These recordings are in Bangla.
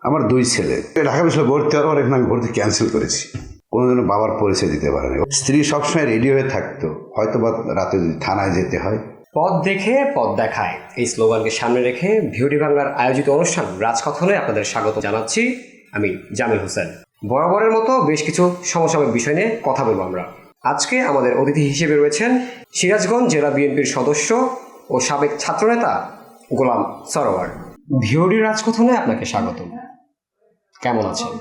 আমার দুই ছেলে ঢাকা বিশ্ববিদ্যালয়ে ভর্তি হওয়ার পর এখন আমি ভর্তি ক্যান্সেল করেছি। কোনোদিনও বাবার পরিচয় দিতে পারে না। স্ত্রী সবসময় রেডি হয়ে থাকতো, হয়তো বা রাতে যদি থানায় যেতে হয়। পথ দেখে পথ দেখায়, এই স্লোগানকে সামনে রেখে ভিওডি বাংলার আয়োজিত অনুষ্ঠান রাজকথনে আপনাদের স্বাগত জানাচ্ছি। আমি জামিল হোসেন। বরাবরের মতো বেশ কিছু সমসাময়িক বিষয় নিয়ে কথা বলবো আমরা। আজকে আমাদের অতিথি হিসেবে রয়েছেন সিরাজগঞ্জ জেলা বিএনপির সদস্য ও সাবেক ছাত্রনেতা গোলাম সরোয়ার। ভিওডি রাজকথনে আপনাকে স্বাগত। কেমন আছেন?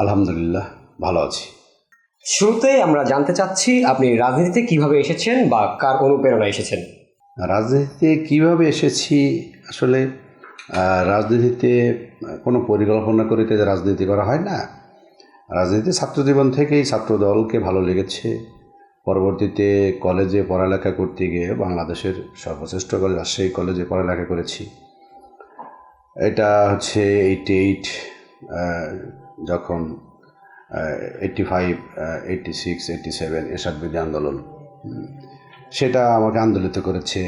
আলহামদুলিল্লাহ, ভালো আছি। শুরুতেই আমরা জানতে চাচ্ছি আপনি রাজনীতিতে কিভাবে এসেছেন বা কার অনুপ্রেরণা এসেছেন? রাজনীতিতে কিভাবে এসেছি, আসলে রাজনীতিতে কোনো পরিকল্পনা করিতে যে রাজনীতি করা হয় না। রাজনীতি ছাত্রজীবন থেকেই ছাত্রদলকে ভালো লেগেছে। পরবর্তীতে কলেজে পড়ালেখা করতে গিয়ে বাংলাদেশের সর্বশ্রেষ্ঠ কলেজ রাজশাহী কলেজে পড়ালেখা করেছি। এটা হচ্ছে 88, যখন 85, 86, 87 এরশাদ বিরোধী আন্দোলন, সেটা আমাকে আন্দোলিত করেছে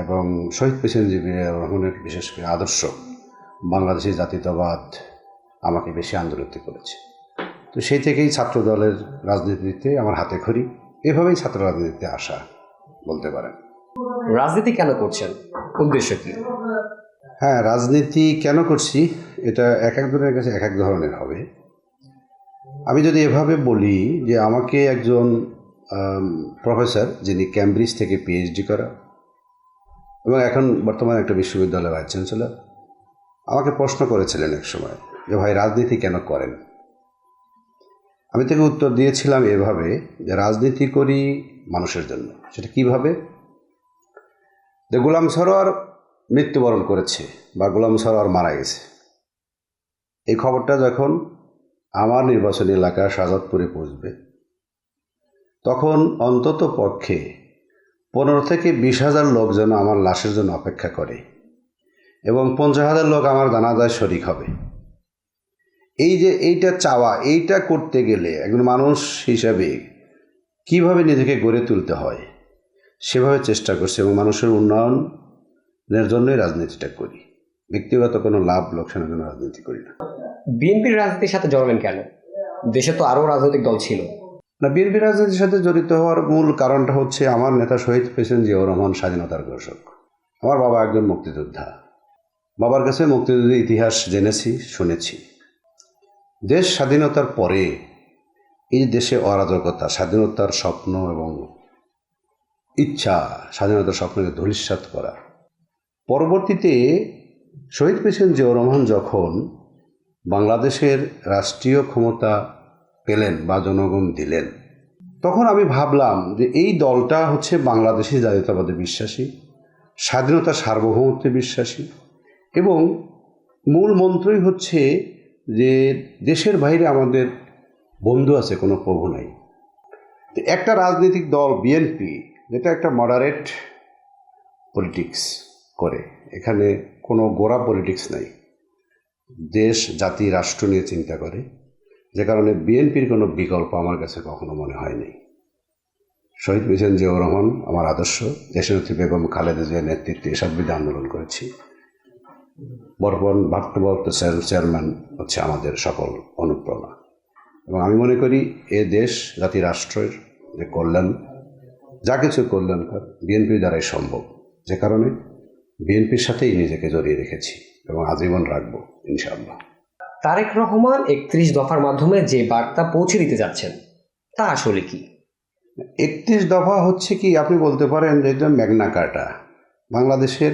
এবং শহীদ প্রেসিডেন্ট জিয়াউর রহমানের বিশেষ করে আদর্শ বাংলাদেশি জাতীয়তাবাদ আমাকে বেশি আন্দোলিত করেছে। তো সেই থেকেই ছাত্র দলের রাজনীতিতে আমার হাতে খড়ি, এভাবেই ছাত্র রাজনীতিতে আসা বলতে পারেন। রাজনীতি কেন করছেন, উদ্দেশ্য কি? হ্যাঁ, রাজনীতি কেন করছি এটা এক একজনের কাছে এক এক ধরনের হবে। আমি যদি এভাবে বলি যে আমাকে একজন প্রফেসর, যিনি ক্যামব্রিজ থেকে পিএইচডি করা এবং এখন বর্তমানে একটা বিশ্ববিদ্যালয়ের ভাইস চ্যান্সেলর, আমাকে প্রশ্ন করেছিলেন এক সময় যে ভাই রাজনীতি কেন করেন। আমি তাকে উত্তর দিয়েছিলাম এভাবে যে রাজনীতি করি মানুষের জন্য। সেটা কিভাবে? যে গোলাম সরোয়ার মৃত্যুবরণ করেছে বা গোলাম সরোয়ার মারা গেছে, এই খবরটা যখন আমার নির্বাচনী এলাকা শাহজাদপুরে পৌঁছবে, তখন অন্তত পক্ষে 15 থেকে 20,000 লোক যেন আমার লাশের জন্য অপেক্ষা করে এবং 50,000 লোক আমার জানাজায় শরিক হবে। এই যে এইটা চাওয়া, এইটা করতে গেলে একজন মানুষ হিসাবে কিভাবে নিজেকে গড়ে তুলতে হয় সেভাবে চেষ্টা করছি এবং মানুষের উন্নয়নের জন্যই রাজনীতিটা করি। ব্যক্তিগত কোনো লাভ লোকসানের জন্য রাজনীতি করি না। বিএনপির রাজনীতির সাথে জড়ালেন কেন? দেশে তো আরও রাজনৈতিক দল ছিল। না, বিএনপি রাজনীতির সাথে জড়িত হওয়ার মূল কারণটা হচ্ছে আমার নেতা শহীদ প্রেসিডেন্ট জিয়াউর রহমান স্বাধীনতার ঘোষক। আমার বাবা একজন মুক্তিযোদ্ধা। বাবার কাছে মুক্তিযুদ্ধের ইতিহাস জেনেছি, শুনেছি। দেশ স্বাধীনতার পরে এই দেশে অরাজকতা, স্বাধীনতার স্বপ্ন এবং ইচ্ছা, স্বাধীনতার স্বপ্নকে ধূলিসাৎ করা। পরবর্তীতে শহীদ প্রেসিডেন্ট জিয়াউর রহমান যখন বাংলাদেশের রাষ্ট্রীয় ক্ষমতা পেলেন বা জনগণ দিলেন, তখন আমি ভাবলাম যে এই দলটা হচ্ছে বাংলাদেশি জাতীয়তাবাদে বিশ্বাসী, স্বাধীনতা সার্বভৌমত্বে বিশ্বাসী এবং মূল মন্ত্রই হচ্ছে যে দেশের বাইরে আমাদের বন্ধু আছে, কোনো প্রভু নাই। তো একটা রাজনৈতিক দল বিএনপি, যেটা একটা মডারেট পলিটিক্স করে, এখানে কোনো গোড়া পলিটিক্স নাই, দেশ জাতি রাষ্ট্র নিয়ে চিন্তা করে, যে কারণে বিএনপির কোনো বিকল্প আমার কাছে কখনো মনে হয়নি। শহীদ প্রেসিডেন্ট জিয়াউর রহমান আমার আদর্শ, দেশনেত্রী বেগম খালেদা জিয়ার নেতৃত্বে এসব বিরুদ্ধে আন্দোলন করেছি। বর্তমান ভারপ্রাপ্ত চেয়ারম্যান হচ্ছে আমাদের সকল অনুপ্রেরণা এবং আমি মনে করি এ দেশ জাতি রাষ্ট্রের যে কল্যাণ, যা কিছু কল্যাণকর বিএনপির দ্বারাই সম্ভব, যে কারণে বিএনপির সাথেই নিজেকে জড়িয়ে রেখেছি এবং আজীবন রাখবো ইনশাআল্লাহ। তারেক রহমান 31 দফার মাধ্যমে যে বার্তা পৌঁছে দিতে যাচ্ছেন তা আসলে কি? 31 দফা হচ্ছে কি, আপনি বলতে পারেন যে এটা ম্যাগনা কার্টা বাংলাদেশের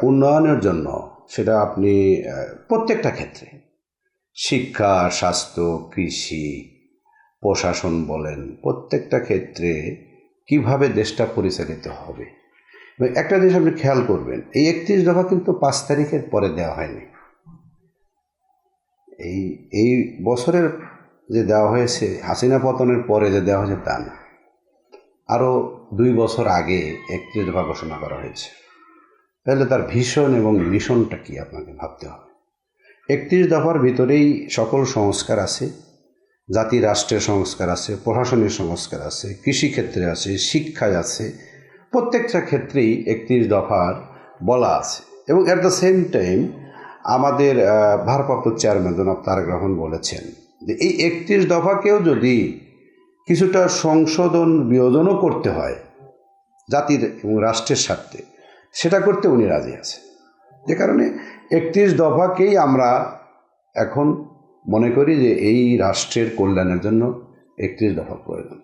উন্নয়নের জন্য। সেটা আপনি প্রত্যেকটা ক্ষেত্রে, শিক্ষা, স্বাস্থ্য, কৃষি, প্রশাসন বলেন, প্রত্যেকটা ক্ষেত্রে কিভাবে দেশটা পরিচালিত হবে। একটা জিনিস আপনি খেয়াল করবেন, এই 31 দফা কিন্তু 5 তারিখের পরে দেওয়া হয়নি। এই বছরের যে দেওয়া হয়েছে, হাসিনা পতনের পরে যে দেওয়া হয়েছে তা না, আরও 2 বছর আগে 31 দফা ঘোষণা করা হয়েছে। তাহলে তার ভীষণ এবং মিশনটা কি আপনাকে ভাবতে হবে। 31 দফার ভিতরেই সকল সংস্কার আছে, জাতি রাষ্ট্রের সংস্কার আছে, প্রশাসনের সংস্কার আছে, কৃষিক্ষেত্রে আছে, শিক্ষায় আছে, প্রত্যেকটা ক্ষেত্রেই 31 দফার বলা আছে। এবং অ্যাট দ্য সেম টাইম আমাদের ভারপ্রাপ্ত চেয়ারম্যান জনাব তারেক রহমান বলেছেন যে এই 31 দফাকেও যদি কিছুটা সংশোধন বিয়োজনও করতে হয় জাতির এবং রাষ্ট্রের স্বার্থে, সেটা করতে উনি রাজি আছেন। যে কারণে 31 দফাকেই আমরা এখন মনে করি যে এই রাষ্ট্রের কল্যাণের জন্য 31 দফা প্রয়োজন।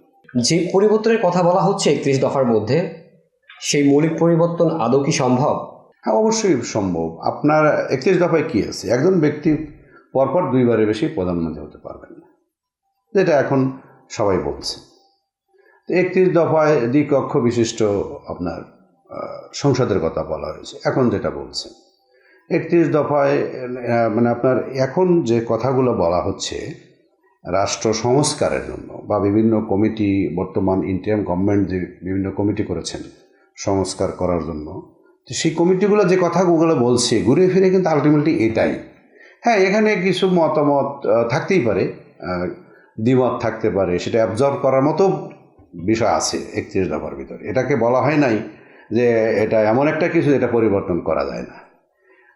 যে পরিবর্তনের কথা বলা হচ্ছে 31 দফার মধ্যে, সেই মৌলিক পরিবর্তন আদৌ কি সম্ভব? হ্যাঁ, অবশ্যই সম্ভব। আপনার 31 দফায় কী আছে? একজন ব্যক্তি পরপর 2বারের বেশি প্রধানমন্ত্রী হতে পারবেন না, যেটা এখন সবাই বলছে। 31 দফায় দ্বিকক্ষ বিশিষ্ট আপনার সংসদের কথা বলা হয়েছে। এখন যেটা বলছে 31 দফায় মানে আপনার এখন যে কথাগুলো বলা হচ্ছে রাষ্ট্র সংস্কারের জন্য বা বিভিন্ন কমিটি, বর্তমান ইন্টারিম গভর্নমেন্ট যে বিভিন্ন কমিটি করেছেন সংস্কার করার জন্য, তো সেই কমিটিগুলো যে কথাগুলো বলছে ঘুরে ফিরে কিন্তু আলটিমেটলি এটাই। হ্যাঁ, এখানে কিছু মতামত থাকতেই পারে, দ্বিমত থাকতে পারে, সেটা অ্যাবজর্ব করার মতো বিষয় আছে 31 দফার ভিতরে। এটাকে বলা হয় নাই যে এটা এমন একটা কিছু যেটা পরিবর্তন করা যায় না।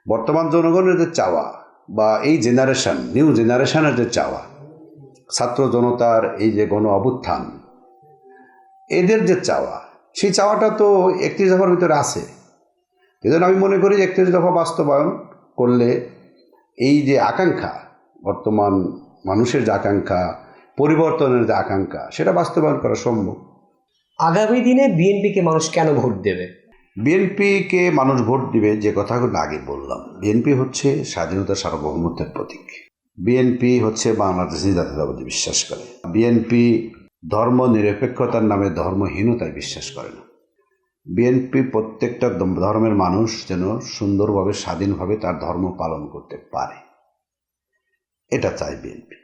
বর্তমান জনগণের যে চাওয়া বা এই জেনারেশন, নিউ জেনারেশনের যে চাওয়া, ছাত্র জনতার এই যে গণ অভ্যুত্থান, এদের যে চাওয়া, সেই চাওয়াটা তো 31 দফার ভিতরে আছে। এজন্য আমি মনে করি 31 দফা বাস্তবায়ন করলে এই যে আকাঙ্ক্ষা, বর্তমান মানুষের যে আকাঙ্ক্ষা, পরিবর্তনের যে আকাঙ্ক্ষা, সেটা বাস্তবায়ন করা সম্ভব। আগামী দিনে বিএনপিকে মানুষ কেন ভোট দেবে? বিএনপিকে মানুষ ভোট দিবে যে কথাগুলো আগে বললাম। বিএনপি হচ্ছে স্বাধীনতা, সার্বভৌমত্বের প্রতীক। বিএনপি হচ্ছে বাংলাদেশি জাতীয়তাবাদে বিশ্বাস করে। বিএনপি ধর্ম নিরপেক্ষতার নামে ধর্মহীনতায় বিশ্বাস করে না। বিএনপি প্রত্যেকটা ধর্মের মানুষ যেন সুন্দরভাবে, স্বাধীনভাবে তার ধর্ম পালন করতে পারে, এটা চায় বিএনপি।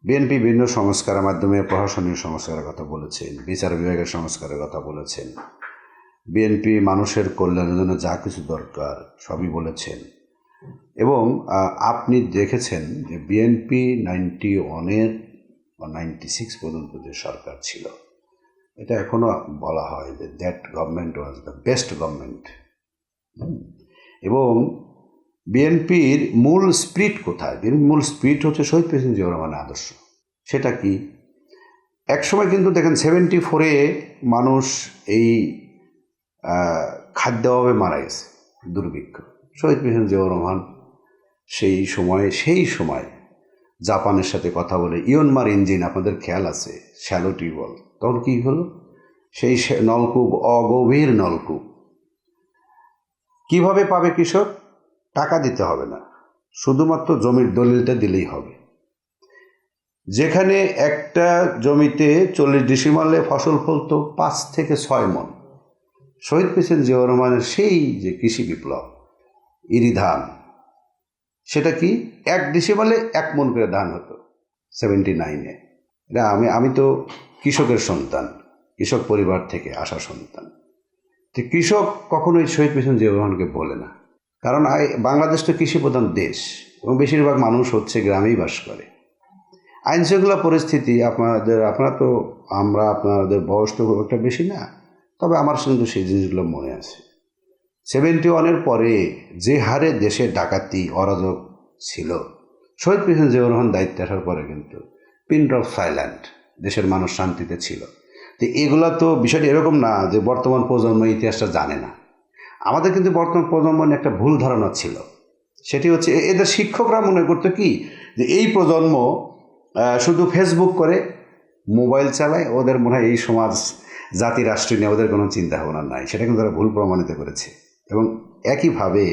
বিএনপি বিভিন্ন সংস্কারের মাধ্যমে প্রশাসনিক সংস্কারের কথা বলেছেন, বিচার বিভাগের সংস্কারের কথা বলেছেন। বিএনপি মানুষের কল্যাণের জন্য যা কিছু দরকার সবই বলেছেন। এবং আপনি দেখেছেন যে বিএনপি 91-এর বা 96 পর্যন্ত যে সরকার ছিল, এটা এখনও বলা হয় যে that government was the best government. এবং বিএনপির মূল স্পিরিট কোথায়? বিএনপির মূল স্পিরিট হচ্ছে শহীদ প্রেসিডেন্ট জিয়াউর রহমানের আদর্শ। সেটা কি? একসময় কিন্তু দেখেন 74-এ মানুষ এই খাদ্য অভাবে মারা গেছে, দুর্ভিক্ষ। শহীদ প্রেসিডেন্ট জিয়াউর রহমান সেই সময় জাপানের সাথে কথা বলে ইয়নমার ইঞ্জিন, আপনাদের খেয়াল আছে, শ্যালো টিউবওয়েল, তখন কী হলো? সেই নলকূপ, অগভীর নলকূপ কিভাবে পাবে কৃষক? টাকা দিতে হবে না, শুধুমাত্র জমির দলিলটা দিলেই হবে। যেখানে একটা জমিতে 40 ডিসিমালে ফসল ফলতো 5 থেকে 6 মণ, শহীদ প্রেসিডেন্ট জিয়াউর রহমানের সেই যে কৃষি বিপ্লব, ইরি ধান, সেটা কি 1 ডিসিমালে 1 মণ করে ধান হতো 79-এ। এটা আমি তো কৃষকের সন্তান, কৃষক পরিবার থেকে আসা সন্তান। তো কৃষক কখনোই শহীদ প্রেসিডেন্ট জিয়াউর রহমানকে বলে না, কারণ বাংলাদেশ তো কৃষিপ্রধান দেশ এবং বেশিরভাগ মানুষ হচ্ছে গ্রামেই বাস করে। আইনশৃঙ্খলা পরিস্থিতি আপনাদের বয়স তো খুব একটা বেশি না, তবে আমার কিন্তু সেই জিনিসগুলো মনে আছে। 71-এর পরে যে হারে দেশে ডাকাতি, অরাজক ছিল, শহীদ প্রেসিডেন্ট জিয়াউর রহমান দায়িত্বে আসার পরে কিন্তু পিন ড্রপ সাইলেন্ট, দেশের মানুষ শান্তিতে ছিল। তো এগুলো তো বিষয়টা এরকম না যে বর্তমান প্রজন্ম ইতিহাসটা জানে না। আমাদের কিন্তু বর্তমান প্রজন্ম নিয়ে একটা ভুল ধারণা ছিল। সেটি হচ্ছে এদের শিক্ষকরা মনে করতো কি যে এই প্রজন্ম শুধু ফেসবুক করে, মোবাইল চালায়, ওদের মনে হয় এই সমাজ, জাতি, রাষ্ট্র নিয়ে ওদের কোনো চিন্তা ভাবনা নাই। সেটা কিন্তু তারা ভুল প্রমাণিত করেছে। এবং একইভাবে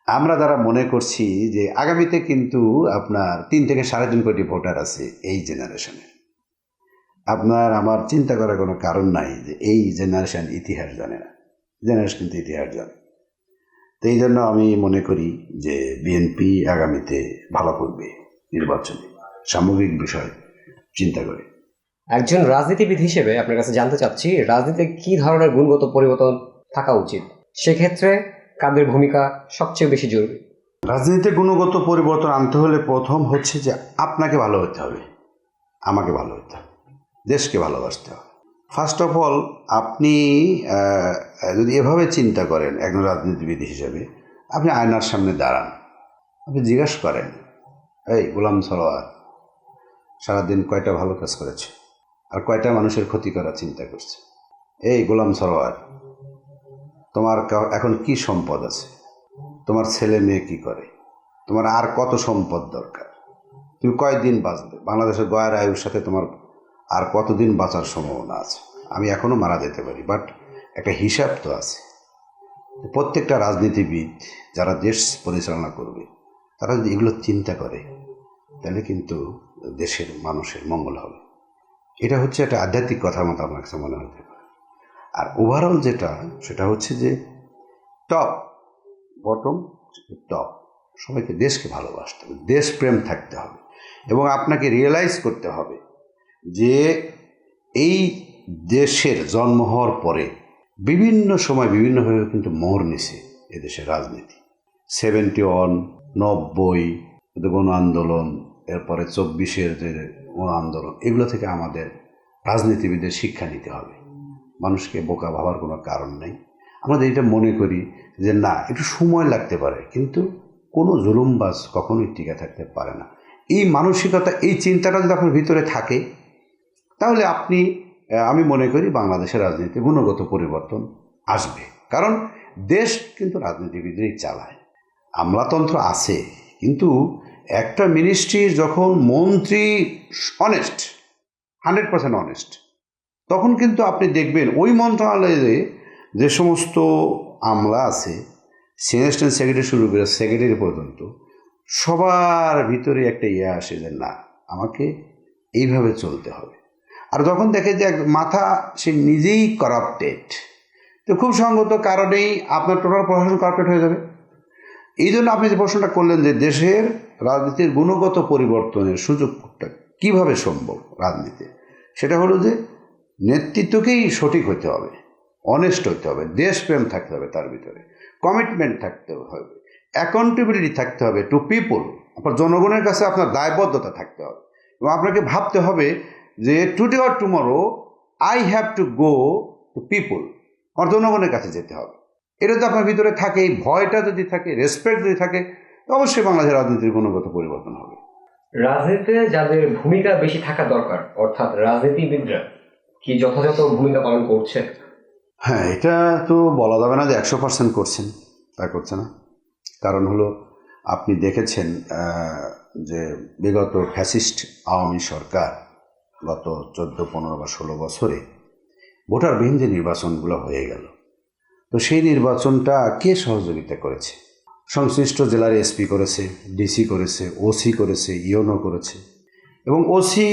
আমরা যারা মনে করছি যে আগামীতে কিন্তু আপনার 3 থেকে 3.5 কোটি ভোটার আছে এই জেনারেশনে, আপনার আমার চিন্তা করার কোনো কারণ নাই যে এই জেনারেশন ইতিহাস জানে না। জেনারেশন কিন্তু ইতিহাস জানে। তো এই জন্য আমি মনে করি যে বিএনপি আগামীতে ভালো করবে নির্বাচনে, সামগ্রিক বিষয় চিন্তা করে। একজন রাজনীতিবিদ হিসেবে আপনার কাছে জানতে চাচ্ছি, রাজনীতিতে কী ধরনের গুণগত পরিবর্তন থাকা উচিত? সেক্ষেত্রে কাদের ভূমিকা সবচেয়ে বেশি জরুরি? রাজনীতিতে গুণগত পরিবর্তন আনতে হলে প্রথম হচ্ছে যে আপনাকে ভালো হতে হবে, আমাকে ভালো হতে হবে, দেশকে ভালোবাসতে হবে। ফার্স্ট অফ অল আপনি যদি এভাবে চিন্তা করেন একজন রাজনীতিবিদ হিসেবে, আপনি আয়নার সামনে দাঁড়ান, আপনি জিজ্ঞাসা করেন, এই গোলাম সরোয়ার সারাদিন কয়টা ভালো কাজ করেছে আর কয়টা মানুষের ক্ষতি করার চিন্তা করছে? এই গোলাম সরোয়ার, তোমার এখন কি সম্পদ আছে? তোমার ছেলে মেয়ে কি করে? তোমার আর কত সম্পদ দরকার? তুমি কয়দিন বাঁচবে? বাংলাদেশের গয়ের আয়ুর সাথে তোমার আর কতদিন বাঁচার সম্ভাবনা আছে? আমি এখনও মারা যেতে পারি, বাট একটা হিসাব তো আছে। প্রত্যেকটা রাজনীতিবিদ যারা দেশ পরিচালনা করবে তারা যদি এগুলো চিন্তা করে তাহলে কিন্তু দেশের মানুষের মঙ্গল হবে। এটা হচ্ছে একটা আধ্যাত্মিক কথার মতো আমার কাছে মনে হতে পারে। আর ওভারঅল যেটা, সেটা হচ্ছে যে টপ বটম টপ সবাইকে দেশকে ভালোবাসতে হবে, দেশপ্রেম থাকতে হবে, এবং আপনাকে রিয়েলাইজ করতে হবে যে এই দেশের জন্ম হওয়ার পরে বিভিন্ন সময় বিভিন্নভাবে কিন্তু মোড় নিছে এদেশের রাজনীতি। 71, 90 গণ আন্দোলন, এরপরে 24-এর যে গণ আন্দোলন, এগুলো থেকে আমাদের রাজনীতিবিদের শিক্ষা নিতে হবে। মানুষকে বোকা ভাবার কোনো কারণ নেই। আমরা এটা মনে করি যে না, একটু সময় লাগতে পারে, কিন্তু কোনো জুলুমবাজ কখনোই টিকে থাকতে পারে না। এই মানসিকতা, এই চিন্তাটা যদি আপনার ভিতরে থাকে তাহলে আমি মনে করি বাংলাদেশের রাজনীতিতে গুণগত পরিবর্তন আসবে। কারণ দেশ কিন্তু রাজনীতিবিদরাই চালায়। আমলাতন্ত্র আছে, কিন্তু একটা মিনিস্ট্রির যখন মন্ত্রী অনেস্ট, 100% অনেস্ট, তখন কিন্তু আপনি দেখবেন ওই মন্ত্রণালয়ে যে সমস্ত আমলা আছে, অ্যাসিস্ট্যান্ট সেক্রেটারি শুরু করে সেক্রেটারি পর্যন্ত, সবার ভিতরে একটা আসে যে না, আমাকে এইভাবে চলতে হবে। আর যখন দেখে যে মাথা সে নিজেই করাপ্টেড, তো খুব সঙ্গত কারণেই আপনার টোটাল প্রশাসন করাপ্টেড হয়ে যাবে। এই জন্য আপনি যে প্রশ্নটা করলেন যে দেশের রাজনীতির গুণগত পরিবর্তনের সুযোগটা কীভাবে সম্ভব রাজনীতি, সেটা হলো যে নেতৃত্বকেই সঠিক হতে হবে, অনেস্ট হতে হবে, দেশপ্রেম থাকতে হবে, তার ভিতরে কমিটমেন্ট থাকতে হবে, অ্যাকাউন্টেবিলিটি থাকতে হবে টু পিপল। আপনার জনগণের কাছে আপনার দায়বদ্ধতা থাকতে হবে, এবং আপনাকে ভাবতে হবে যে today or tomorrow I have to go to people, আমার জনগণের কাছে যেতে হবে। এটা যদি আপনার ভিতরে থাকে, এই ভয়টা যদি থাকে, রেসপেক্ট যদি থাকে, অবশ্যই বাংলাদেশের রাজনীতির গুণগত পরিবর্তন হবে। রাজনীতিতে যাদের ভূমিকা বেশি থাকা দরকার, অর্থাৎ রাজনীতিবিদরা কি যথাযথ ভূমিকা পালন করছে? হ্যাঁ, এটা তো বলা যাবে না যে 100% করছেন, তা করছে না। কারণ হলো আপনি দেখেছেন যে বিগত ফ্যাসিস্ট আওয়ামী সরকার গত 14, 15 বা 16 বছরে ভোটারবিহীন যে নির্বাচনগুলো হয়ে গেল, তো সেই নির্বাচনটা কে সহযোগিতা করেছে? সংশ্লিষ্ট জেলার এসপি করেছে, ডিসি করেছে, ওসি করেছে, ইওনো করেছে। এবং ওসি,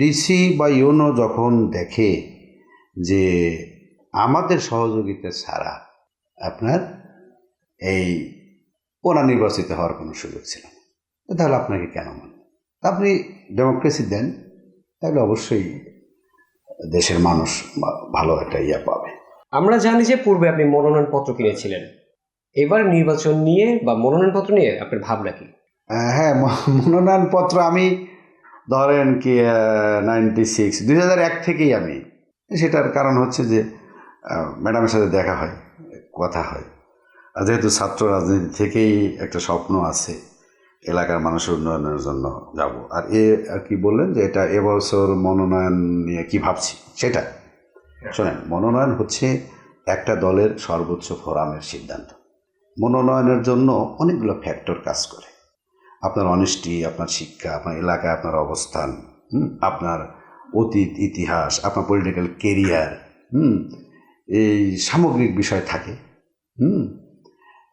ডিসি বা ইওনো যখন দেখে যে আমাদের সহযোগিতা ছাড়া আপনার এই ওরা নির্বাচিত হওয়ার কোনো সুযোগ ছিল না, তাহলে আপনাকে কেন মানবে? আপনি ডেমোক্রেসি দেন, তাহলে অবশ্যই দেশের মানুষ ভালো একটা পাবে। আমরা জানি যে পূর্বে আপনি মনোনয়নপত্র কিনেছিলেন, এবার নির্বাচন নিয়ে বা মনোনয়নপত্র নিয়ে আপনার ভাবনা কি? হ্যাঁ, মনোনয়নপত্র আমি ধরেন কি 2001 থেকেই আমি, সেটার কারণ হচ্ছে যে ম্যাডামের সাথে দেখা হয়, কথা হয়। আর যেহেতু ছাত্র রাজনীতি থেকেই একটা স্বপ্ন আছে এলাকার মানুষের উন্নয়নের জন্য যাব। আর কি বললেন যে এটা এবছর মনোনয়ন নিয়ে কি ভাবছি, সেটা শোনেন, মনোনয়ন হচ্ছে একটা দলের সর্বোচ্চ ফোরামের সিদ্ধান্ত। মনোনয়নের জন্য অনেকগুলো ফ্যাক্টর কাজ করে। আপনার অনেস্টি, আপনার শিক্ষা, আপনার এলাকায় আপনার অবস্থান, আপনার অতীত ইতিহাস, আপনার পলিটিক্যাল কেরিয়ার, এই সামগ্রিক বিষয় থাকে।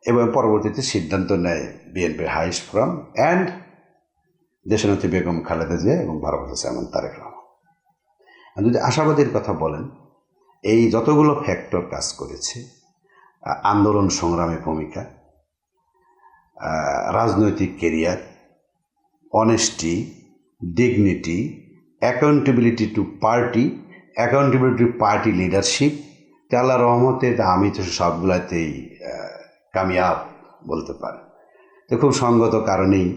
এবং পরবর্তীতে সিদ্ধান্ত নেয় বিএনপির হাইস্ট ফোরাম অ্যান্ড দেশনেত্রী বেগম খালেদা জিয়া এবং ভারপ্রাপ্ত চেয়ারম্যান তারেক রহমান। যদি আশাবাদীর কথা বলেন, এই যতগুলো ফ্যাক্টর কাজ করেছে, আন্দোলন সংগ্রামে ভূমিকা, রাজনৈতিক career, honesty, dignity, accountability to party, accountability to party leadership, আল্লাহর রহমতে আমি তো সবগুলাতেই কামিয়াব বলতে পারি। তো খুব সঙ্গত কারণেই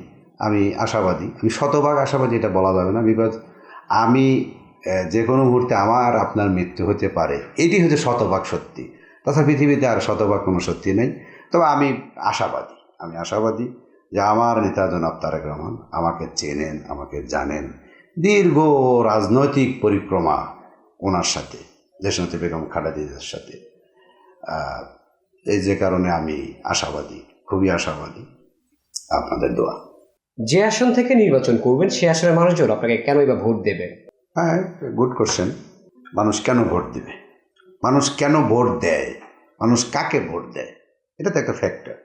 আমি আশাবাদী। আমি শতভাগ আশাবাদী এটা বলা যাবে না, বিকজ আমি যে কোনো মুহূর্তে আমার আপনার মৃত্যু হতে পারে, এটি হচ্ছে শতভাগ সত্যি। তাছাড়া পৃথিবীতে আর শতভাগ কোনো সত্যি নেই। তবে আমি আশাবাদী যে আমার নেতা জনাব তারেক রহমান আমাকে চেনেন, আমাকে জানেন। দীর্ঘ রাজনৈতিক পরিক্রমা ওনার সাথে, দেশনেত্রী বেগম খালেদা জিয়ার সাথে। এই যে কারণে আমি আশাবাদী, খুবই আশাবাদী। আপনাদের দোয়া। যে আসন থেকে নির্বাচন করবেন সে আসনের মানুষজন আপনাকে কেনই বা ভোট দেবে? হ্যাঁ, গুড কোশ্চেন। মানুষ কেন ভোট দিবে, মানুষ কেন ভোট দেয়, মানুষ কাকে ভোট দেয়, এটা তো একটা ফ্যাক্টর।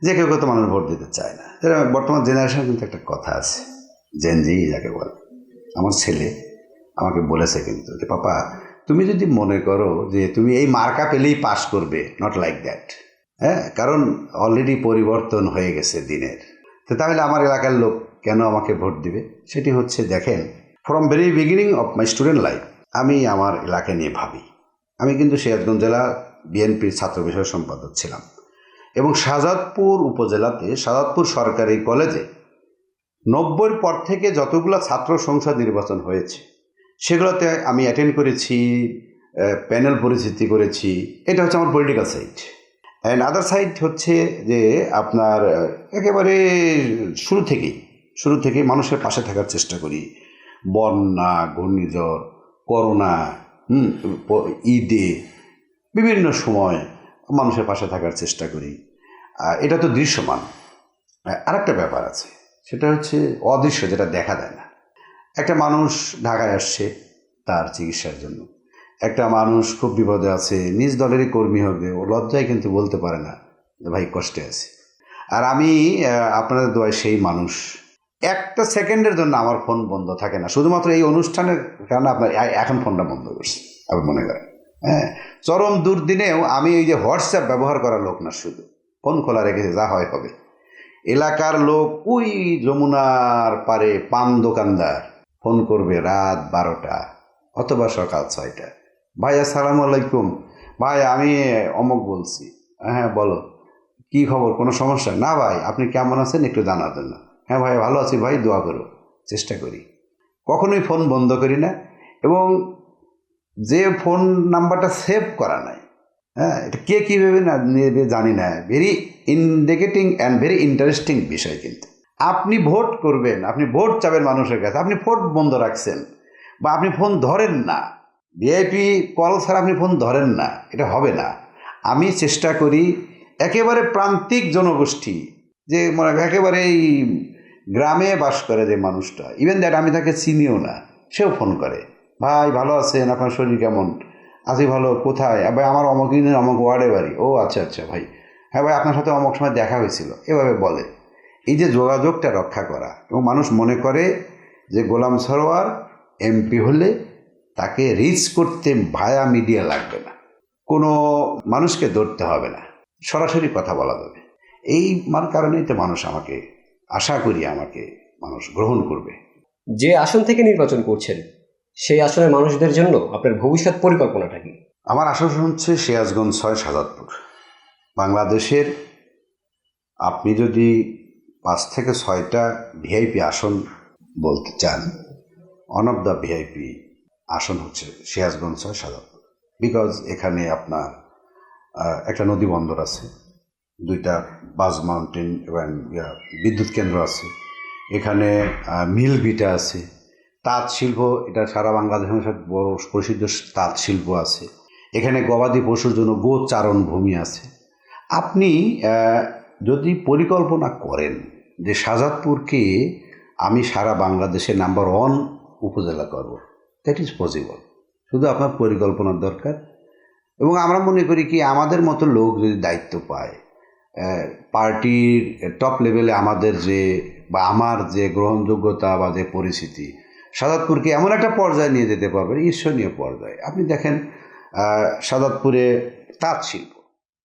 যে কেউ তো মানুষ ভোট দিতে চায় না। এটা বর্তমান জেনারেশন কিন্তু একটা কথা আছে, জেনজি যাকে বলে। আমার ছেলে আমাকে বলেছে কিন্তু যে পাপা, তুমি যদি মনে করো যে তুমি এই মার্কা পেলেই পাস করবে, নট লাইক দ্যাট। হ্যাঁ, কারণ অলরেডি পরিবর্তন হয়ে গেছে দিনের। তো তাহলে আমার এলাকার লোক কেন আমাকে ভোট দিবে? সেটি হচ্ছে, দেখেন, from very beginning of my student life আমি আমার এলাকা নিয়ে ভাবি। আমি কিন্তু সিরাজগঞ্জ জেলা বিএনপির ছাত্র বিষয় সম্পাদক ছিলাম এবং শাহজাদপুর উপজেলাতে শাহজাদপুর সরকারি কলেজে 90-র পর থেকে যতগুলো ছাত্র সংসদ নির্বাচন হয়েছে সেগুলোতে আমি অ্যাটেন্ড করেছি, প্যানেল পরিচিতি করেছি। এটা হচ্ছে আমার political side. And other side হচ্ছে যে আপনার একেবারে শুরু থেকেই মানুষের পাশে থাকার চেষ্টা করি। বন্যা, ঘূর্ণিঝড়, করোনা, ঈদে বিভিন্ন সময় মানুষের পাশে থাকার চেষ্টা করি। এটা তো দৃশ্যমান। আরেকটা ব্যাপার আছে, সেটা হচ্ছে অদৃশ্য, যেটা দেখা দেয় না। একটা মানুষ ঢাকায় আসছে তার চিকিৎসার জন্য, একটা মানুষ খুব বিপদে আছে, নিজ দলেরই কর্মী হবে, ও লজ্জায় কিন্তু বলতে পারে না যে ভাই কষ্টে আছে। আর আমি আপনাদের দোয়ায় সেই মানুষ। একটা সেকেন্ডের জন্য আমার ফোন বন্ধ থাকে না, শুধুমাত্র এই অনুষ্ঠানের কারণে আপনার এখন ফোনটা বন্ধ করছি আপনি মনে করেন। হ্যাঁ, চরম দুর্দিনেও আমি এই যে হোয়াটসঅ্যাপ ব্যবহার করার লোক না, শুধু ফোন খোলা রেখেছে, যা হয় হবে। এলাকার লোক ওই যমুনার পারে পান দোকানদার ফোন করবে রাত 12টা অথবা সকাল 6টা, ভাই আসসালামু আলাইকুম, ভাই আমি অমুক বলছি। হ্যাঁ বলো, কি খবর, কোনো সমস্যা? না ভাই, আপনি কেমন আছেন একটু জানার জন্য। হ্যাঁ ভাই ভালো আছি ভাই, দোয়া করো। চেষ্টা করি, কখনোই ফোন বন্ধ করি না। এবং যে ফোন নাম্বারটা সেভ করা নাই, হ্যাঁ, এটা কে কীভাবে নেবে জানি না। Very indicating and very interesting বিষয়। কিন্তু আপনি ভোট করবেন, আপনি ভোট চাবেন মানুষের কাছে, আপনি ফোন বন্ধ রাখছেন বা আপনি ফোন ধরেন না, ভিআইপি কল ছাড়া আপনি ফোন ধরেন না, এটা হবে না। আমি চেষ্টা করি একেবারে প্রান্তিক জনগোষ্ঠী, যে মানে একেবারে এই গ্রামে বাস করে যে মানুষটা, ইভেন দ্যাট আমি তাকে চিনিও না, সেও ফোন করে, ভাই ভালো আছেন, আপনার শরীর কেমন? আছি ভালো। কোথায়? ভাই আমার অমুক দিনের অমুক ওয়ার্ডে বাড়ি। ও আচ্ছা আচ্ছা ভাই, হ্যাঁ ভাই আপনার সাথে অমুক সময় দেখা হয়েছিল, এভাবে বলে। এই যে যোগাযোগটা রক্ষা করা, এবং মানুষ মনে করে যে গোলাম সরোয়ার এমপি হলে তাকে রিচ করতে ভায়া মিডিয়া লাগবে না, কোনো মানুষকে ধরতে হবে না, সরাসরি কথা বলা যাবে। এই কারণেই তো মানুষ আমাকে, আশা করি আমাকে মানুষ গ্রহণ করবে। যে আসন থেকে নির্বাচন করছেন সেই আসনের মানুষদের জন্য আপনার ভবিষ্যৎ পরিকল্পনাটা কি? আমার আসন হচ্ছে সিরাজগঞ্জ 6 শাহজাদপুর। বাংলাদেশের আপনি যদি 5 থেকে 6টা ভিআইপি আসন বলতে চান, ওয়ান অফ দ্য ভিআইপি আসন হচ্ছে সিরাজগঞ্জ 6 শাহজাদপুর। বিকজ এখানে আপনার একটা নদী বন্দর আছে, 2টা বাস মাউন্টেন এবং বিদ্যুৎ কেন্দ্র আছে, এখানে মিল ভিটা আছে, তাঁত শিল্প, এটা সারা বাংলাদেশের সাথে বড় প্রসিদ্ধ তাঁত শিল্প আছে, এখানে গবাদি পশুর জন্য গোচারণ ভূমি আছে। আপনি যদি পরিকল্পনা করেন যে শাহজাদপুরকে আমি সারা বাংলাদেশে নাম্বার 1 উপজেলা করব, দ্যাট ইজ পসিবল। শুধু আপনার পরিকল্পনার দরকার। এবং আমরা মনে করি কি, আমাদের মতো লোক যদি দায়িত্ব পায়, পার্টির টপ লেভেলে আমাদের যে বা আমার যে গ্রহণযোগ্যতা বা যে পরিস্থিতি, শাহজাদপুরকে এমন একটা পর্যায়ে নিয়ে যেতে পারবে, ঈর্ষণীয় পর্যায়ে। আপনি দেখেন শাহজাদপুরে তাঁত শিল্প,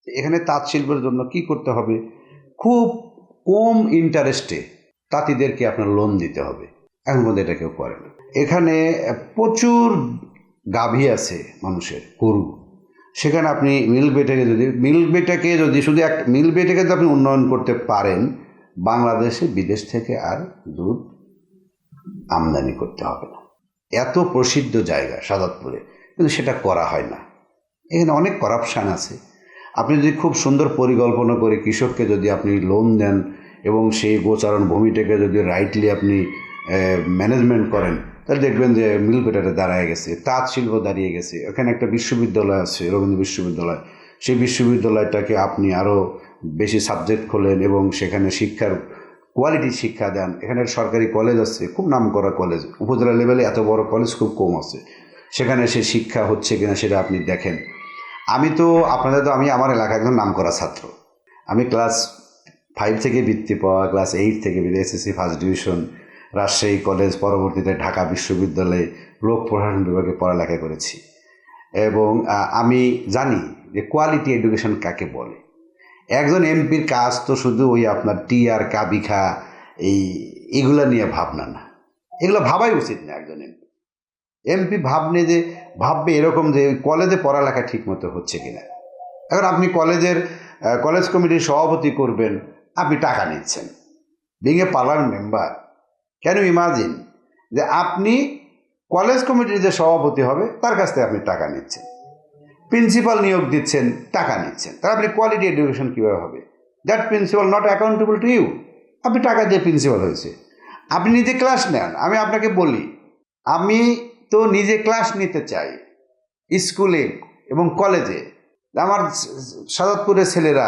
এখানে তাঁত শিল্পের জন্য কি করতে হবে, খুব কম ইন্টারেস্টে তাঁতিদেরকে আপনার লোন দিতে হবে। এখন মধ্যে এটা কেউ করে না। এখানে প্রচুর গাভী আছে মানুষের, গরু, সেখানে আপনি মিল্কবেটাকে যদি শুধু একটা মিল্কবেটাকে যদি আপনি উন্নয়ন করতে পারেন, বাংলাদেশে বিদেশ থেকে আর দুধ আমদানি করতে হবে না। এত প্রসিদ্ধ জায়গা শাহজাদপুরে, কিন্তু সেটা করা হয় না। এখানে অনেক করাপশান আছে। আপনি যদি খুব সুন্দর পরিকল্পনা করে কৃষককে যদি আপনি লোন দেন এবং সেই গোচারণ ভূমিটাকে যদি রাইটলি আপনি ম্যানেজমেন্ট করেন, তাহলে দেখবেন যে মিলপেটারে দাঁড়ায় গেছে, তাঁত শিল্প দাঁড়িয়ে গেছে। এখানে একটা বিশ্ববিদ্যালয় আছে, রবীন্দ্র বিশ্ববিদ্যালয়। সেই বিশ্ববিদ্যালয়টাকে আপনি আরও বেশি সাবজেক্ট খোলেন এবং সেখানে শিক্ষার কোয়ালিটি শিক্ষা দেন। এখানে সরকারি কলেজ আছে, খুব নামকরা কলেজ, উপজেলা লেভেলে এত বড় কলেজ খুব কম আছে। সেখানে সে শিক্ষা হচ্ছে কিনা সেটা আপনি দেখেন। আমি আমার এলাকায় একজন নামকরা ছাত্র। আমি ক্লাস 5 থেকে বৃত্তি পাওয়া, ক্লাস 8 থেকে SSC first division, Rajshahi college, পরবর্তীতে ঢাকা বিশ্ববিদ্যালয়ে লোক প্রশাসন বিভাগে পড়ালেখা করেছি। এবং আমি জানি যে কোয়ালিটি এডুকেশন কাকে বলে। একজন এমপির কাজ তো শুধু ওই আপনার টি আর কাবিখা এইগুলো নিয়ে ভাবনা না, এগুলো ভাবাই উচিত না। একজন এমপি ভাববে এরকম যে কলেজে পড়ালেখা ঠিকমতো হচ্ছে কিনা। এখন আপনি কলেজ কমিটির সভাপতি করবেন, আপনি টাকা নিচ্ছেন, being a parliament member. Can you imagine যে আপনি কলেজ কমিটির যে সভাপতি হবে তার কাছ থেকে আপনি টাকা নিচ্ছেন, প্রিন্সিপাল নিয়োগ দিচ্ছেন, টাকা নিচ্ছেন, তাহলে আপনি কোয়ালিটি এডুকেশন কীভাবে হবে? That principal not accountable to you. আপনি টাকা দিয়ে প্রিন্সিপাল হয়েছে, আপনি নিজে ক্লাস নেন। আমি আপনাকে বলি, আমি তো নিজে ক্লাস নিতে চাই স্কুলে এবং কলেজে। আমার সাজাদপুরের ছেলেরা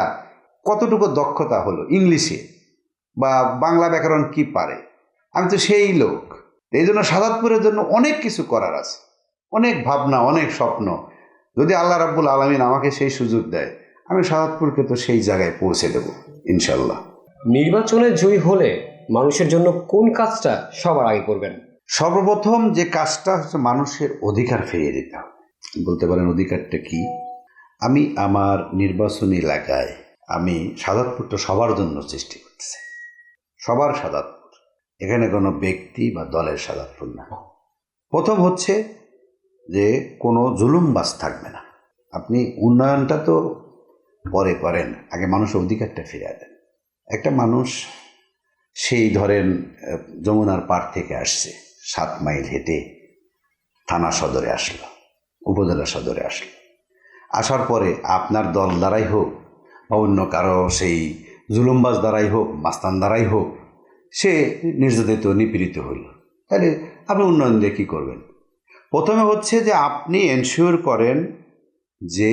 কতটুকু দক্ষতা হলো ইংলিশে বা বাংলা ব্যাকরণ কি পারে, আমি তো সেই লোক। এই জন্য সাজাদপুরের জন্য অনেক কিছু করার আছে, অনেক ভাবনা, অনেক স্বপ্ন। যদি আল্লাহ রাব্বুল আলামিন আমাকে সেই সুযোগ দেয়, আমি সাজাদপুরকে তো সেই জায়গায় পৌঁছে দেব ইনশাল্লাহ। নির্বাচনে জয়ী হলে মানুষের জন্য কোন কাজটা সবার আগে করবেন? সর্বপ্রথম যে কাজটা হচ্ছে মানুষের অধিকার ফিরিয়ে দিতে হবে। বলতে পারেন অধিকারটা কি? আমি আমার নির্বাচনী এলাকায় আমি সাজাদপুরটা সবার জন্য সৃষ্টি করতেছি, সবার সাজাদপুর, এখানে কোনো ব্যক্তি বা দলের সাজাদপুর না। প্রথম হচ্ছে যে কোনো জুলুমবাজ থাকবে না। আপনি উন্নয়নটা তো পরে করেন, আগে মানুষের অধিকারটা ফিরিয়ে দেন। একটা মানুষ সেই ধরেন যমুনার পাড় থেকে আসছে, 7 মাইল হেঁটে থানা সদরে আসলো, উপজেলা সদরে আসলো। আসার পরে আপনার দল দ্বারাই হোক বা অন্য কারো সেই জুলুমবাজ দ্বারাই হোক, মাস্তান দ্বারাই হোক, সে নির্যাতিত, নিপীড়িত হইল, তাহলে আপনি উন্নয়ন দিয়ে কী করবেন? প্রথমে হচ্ছে যে আপনি এনশিওর করেন যে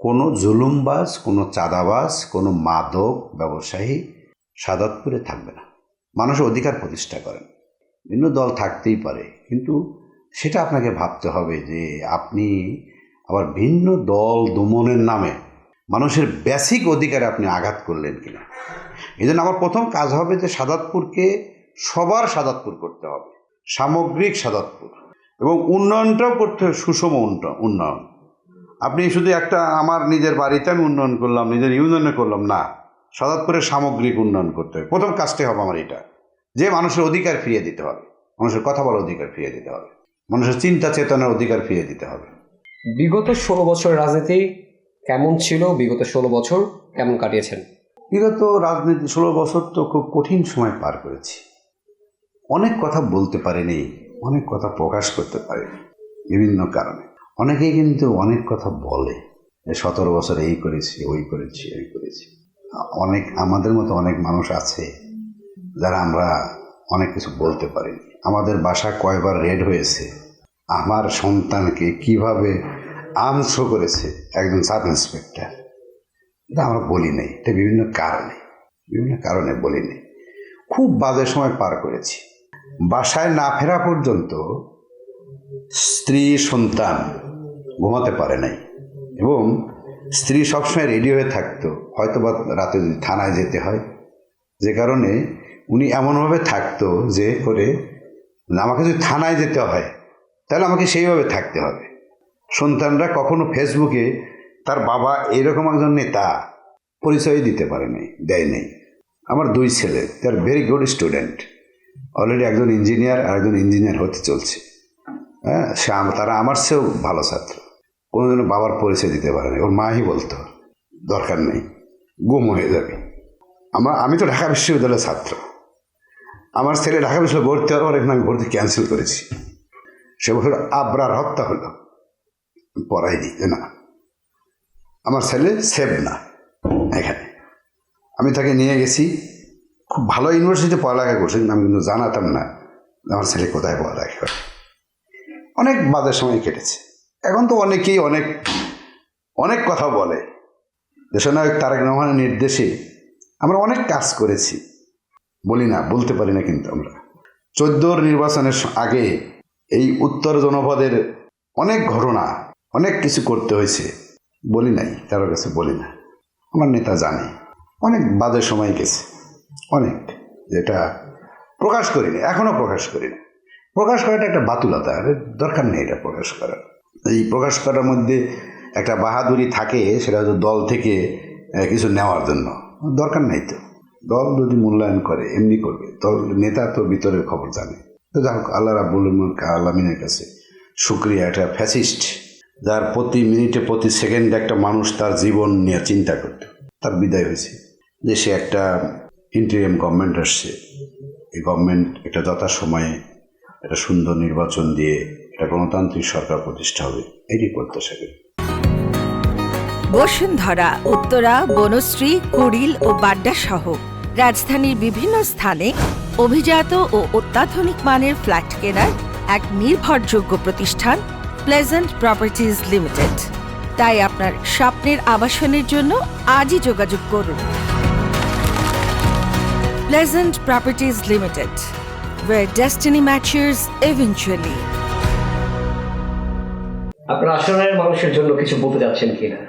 কোনো জুলুমবাজ, কোনো চাঁদাবাজ, কোনো মাদক ব্যবসায়ী সাজাদপুরে থাকবে না। মানুষের অধিকার প্রতিষ্ঠা করেন। ভিন্ন দল থাকতেই পারে, কিন্তু সেটা আপনাকে ভাবতে হবে যে আপনি আবার ভিন্ন দল দমনের নামে মানুষের বেসিক অধিকারে আপনি আঘাত করলেন কিনা। এই জন্য আমার প্রথম কাজ হবে যে সাজাদপুরকে সবার সাজাদপুর করতে হবে, সামগ্রিক সাজাদপুর, এবং উন্নয়নটাও করতে হবে, সুষম উন্নয়ন। আপনি শুধু একটা আমার নিজের বাড়িতে আমি উন্নয়ন করলাম, নিজের ইউনিয়নে করলাম না, সাজাদপুরের সামগ্রিক উন্নয়ন করতে হবে। প্রথম কাজটাই হবে আমার এটা, যে মানুষের অধিকার ফিরিয়ে দিতে হবে, মানুষের কথা বলার অধিকার ফিরিয়ে দিতে হবে, মানুষের চিন্তা চেতনার অধিকার ফিরিয়ে দিতে হবে। বিগত 16 বছরের রাজনীতি কেমন ছিল? বিগত 16 বছর কেমন কাটিয়েছেন? বিগত রাজনীতি 16 বছর তো খুব কঠিন সময় পার করেছি। অনেক কথা বলতে পারিনি, অনেক কথা প্রকাশ করতে পারিনি বিভিন্ন কারণে। অনেকেই কিন্তু অনেক কথা বলে যে 17 বছর এই করেছি, ওই করেছি, এই করেছি। আমাদের মতো অনেক মানুষ আছে যারা আমরা অনেক কিছু বলতে পারিনি। আমাদের বাসা কয়বার রেড হয়েছে, আমার সন্তানকে কিভাবে আর্মস করেছে একজন সাব ইন্সপেক্টর, এটা আমরা বলি নাই। এটা বিভিন্ন কারণে বলি নাই। খুব বাজে সময় পার করেছি। বাসায় না ফেরা পর্যন্ত স্ত্রী সন্তান ঘুমাতে পারে নাই, এবং স্ত্রী সবসময় রেডি হয়ে থাকতো, হয়তো বা রাতে যদি থানায় যেতে হয়, যে কারণে উনি এমনভাবে থাকতো যে করে আমাকে যদি থানায় যেতে হয় তাহলে আমাকে সেইভাবে থাকতে হবে। সন্তানরা কখনো ফেসবুকে তার বাবা এরকম একজন নেতা পরিচয় দিতে পারে নাই, দেয় নেই। আমার 2 ছেলে, তার ভেরি গুড স্টুডেন্ট, অলরেডি একজন ইঞ্জিনিয়ার আর একজন ইঞ্জিনিয়ার হতে চলছে। হ্যাঁ, তারা আমার চেয়েও ভালো ছাত্র, কোনোদিনও বাবার পরিচয় দিতে পারে না। ওর মাই বলতো দরকার নেই, গুম হয়ে যাবে। আমি তো ঢাকা বিশ্ববিদ্যালয়ের ছাত্র, আমার ছেলে ঢাকা বিশ্ববিদ্যালয়ে ভর্তি হওয়ার পর এখানে আমি ভর্তি ক্যান্সেল করেছি। সে বছর আবরার হত্যা হলো, পড়াই দিই যে না, আমার ছেলে সেভ না এখানে। আমি তাকে নিয়ে গেছি খুব ভালো ইউনিভার্সিটিতে পড়ালেখা করছেন, আমি কিন্তু জানাতাম না আমার ছেলে কোথায় পড়ালেখা করে। অনেক বাদের সময় কেটেছে। এখন তো অনেকেই অনেক অনেক কথা বলে। দেশনায়ক তারেক রহমানের নির্দেশে আমরা অনেক কাজ করেছি, বলি না, বলতে পারি না, কিন্তু আমরা 14 নির্বাচনের আগে এই উত্তর জনপদের অনেক ঘটনা, অনেক কিছু করতে হয়েছে, বলি নাই, কারোর কাছে বলি না। আমার নেতা জানে অনেক বাজে সময় গেছে, অনেক, যেটা প্রকাশ করি না, এখনও প্রকাশ করি না। প্রকাশ করাটা একটা বাতুলতা, দরকার নেই এটা প্রকাশ করার। এই প্রকাশ করার মধ্যে একটা বাহাদুরি থাকে, সেটা হচ্ছে দল থেকে কিছু নেওয়ার জন্য। দরকার নেই তো, দল যদি মূল্যায়ন করে এমনি করবে, দল নেতা তো ভিতরের খবর জানে। তো যাই হোক, আল্লাহ রাব্বুল আলামিনের কাছে শুক্রিয়া। একটা ফ্যাসিস্ট যার প্রতি মিনিটে প্রতি সেকেন্ডে একটা মানুষ তার জীবন নিয়ে চিন্তা করত, তার বিদায় হয়েছে। দেশে একটা ইন্টারিম গভর্নমেন্ট আসছে, এই গভর্নমেন্ট একটা যথাসময়ে একটা সুন্দর নির্বাচন দিয়ে একটা গণতান্ত্রিক সরকার প্রতিষ্ঠা হবে, এটি প্রত্যাশা করি। বসুন্ধরা, উত্তরা, বনশ্রী, কুড়িল ও বাড্ডা সহ রাজধানীর বিভিন্ন স্থানে অভিজাত ও অত্যাধুনিক মানের ফ্ল্যাট কেনার এক নির্ভরযোগ্য প্রতিষ্ঠান প্লেজেন্ট প্রপার্টিজ লিমিটেড। তাই আপনার স্বপ্নের আবাসনের জন্য আজই যোগাযোগ করুন। Pleasant properties limited, where destiny matches eventually. আপনার আসনের মানুষের জন্য কিছু বলতে যাচ্ছেন কিনা?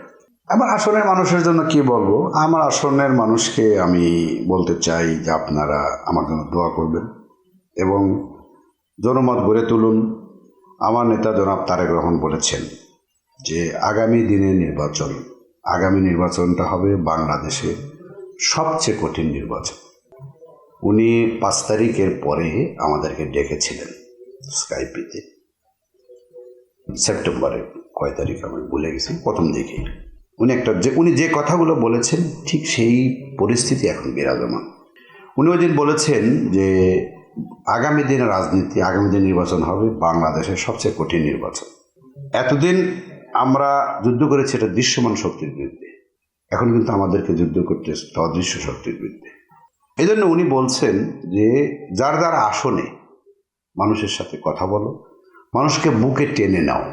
আমার আসনের মানুষের জন্য কি বলবো? আমার আসনের মানুষকে আমি বলতে চাই যে আপনারা আমার জন্য দোয়া করবেন এবং জনমত গড়ে তুলুন। আমার নেতা জনাব তারেক রহমান বলেছেন যে আগামী নির্বাচনটা হবে বাংলাদেশের সবচেয়ে কঠিন নির্বাচন। উনি 5 তারিখের পরে আমাদেরকে ডেকেছিলেন স্কাইপিতে, সেপ্টেম্বরের কয় তারিখ আমি ভুলে গেছি, প্রথম দিকে উনি যে কথাগুলো বলেছেন ঠিক সেই পরিস্থিতি এখন বিরাজমান। উনি ওই দিন বলেছেন যে আগামী দিন নির্বাচন হবে বাংলাদেশের সবচেয়ে কঠিন নির্বাচন। এতদিন আমরা যুদ্ধ করেছি এটা দৃশ্যমান শক্তির বিরুদ্ধে, এখন কিন্তু আমাদেরকে যুদ্ধ করতে হচ্ছে অদৃশ্য শক্তির বিরুদ্ধে। এই জন্য উনি বলছেন যে যার যার আসনে মানুষের সাথে কথা বলো, মানুষকে বুকে টেনে নাও,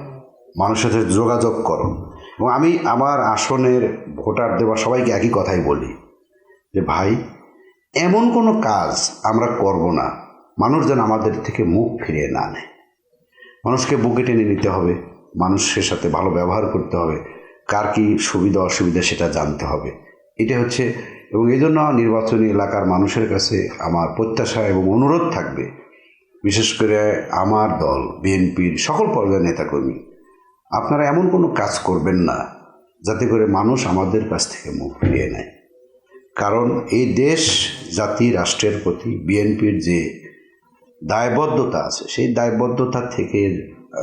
মানুষের সাথে যোগাযোগ করো। এবং আমি আমার আসনের ভোটারদের বা সবাইকে একই কথাই বলি যে ভাই, এমন কোনো কাজ আমরা করব না মানুষ যেন আমাদের থেকে মুখ ফিরিয়ে না নেয়। মানুষকে বুকে টেনে নিতে হবে, মানুষের সাথে ভালো ব্যবহার করতে হবে, কার কী সুবিধা অসুবিধা সেটা জানতে হবে। এটা হচ্ছে, এবং এই জন্য নির্বাচনী এলাকার মানুষের কাছে আমার প্রত্যাশা এবং অনুরোধ থাকবে, বিশেষ করে আমার দল বিএনপির সকল পর্যায়ের নেতাকর্মী, আপনারা এমন কোনো কাজ করবেন না যাতে করে মানুষ আমাদের কাছ থেকে মুখ ফিরিয়ে নেয়। কারণ এই দেশ জাতি রাষ্ট্রের প্রতি বিএনপির যে দায়বদ্ধতা আছে, সেই দায়বদ্ধতা থেকে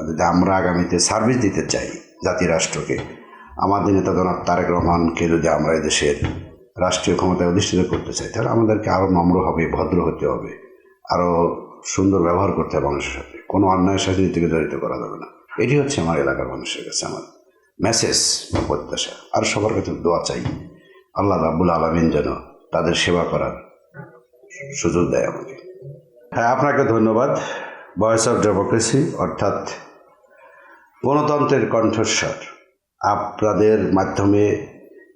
যদি আমরা আগামীতে সার্ভিস দিতে চাই জাতি রাষ্ট্রকে, আমাদের নেতা জনাব তারেক রহমানকে যদি আমরা এদেশের রাষ্ট্রীয় ক্ষমতায় অধিষ্ঠিত করতে চাই, তাহলে আমাদেরকে আরও নম্র হবে, ভদ্র হতে হবে, আরও সুন্দর ব্যবহার করতে হবে মানুষের সাথে, কোনো অন্যায়ের সাথে নিজেকে জড়িত করা যাবে না। এটি হচ্ছে আমার এলাকার মানুষের কাছে আমার মেসেজ বা প্রত্যাশা। আর সবার কাছে দোয়া চাই, আল্লাহ রাব্বুল আলামিন যেন তাদের সেবা করার সুযোগ দেয় আমাকে। হ্যাঁ, আপনাকে ধন্যবাদ। ভয়েস অফ ডেমোক্রেসি অর্থাৎ গণতন্ত্রের কণ্ঠস্বর, আপনাদের মাধ্যমে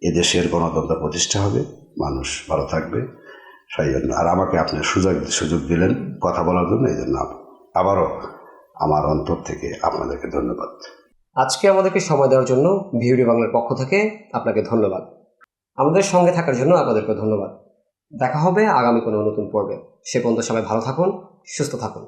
এদেশের গণতন্ত্র প্রতিষ্ঠা হবে, মানুষ ভালো থাকবে, সেই জন্য। আর আমাকে আপনি সুযোগ দিলেন কথা বলার জন্য, এই জন্য আবারও আমার অন্তর থেকে আপনাদেরকে ধন্যবাদ। আজকে আমাদেরকে সময় দেওয়ার জন্য ভিউডি বাংলার পক্ষ থেকে আপনাকে ধন্যবাদ। আমাদের সঙ্গে থাকার জন্য আপনাদেরকে ধন্যবাদ। দেখা হবে আগামী কোনো নতুন পর্বে। সে পর্যন্ত সবাই ভালো থাকুন, সুস্থ থাকুন।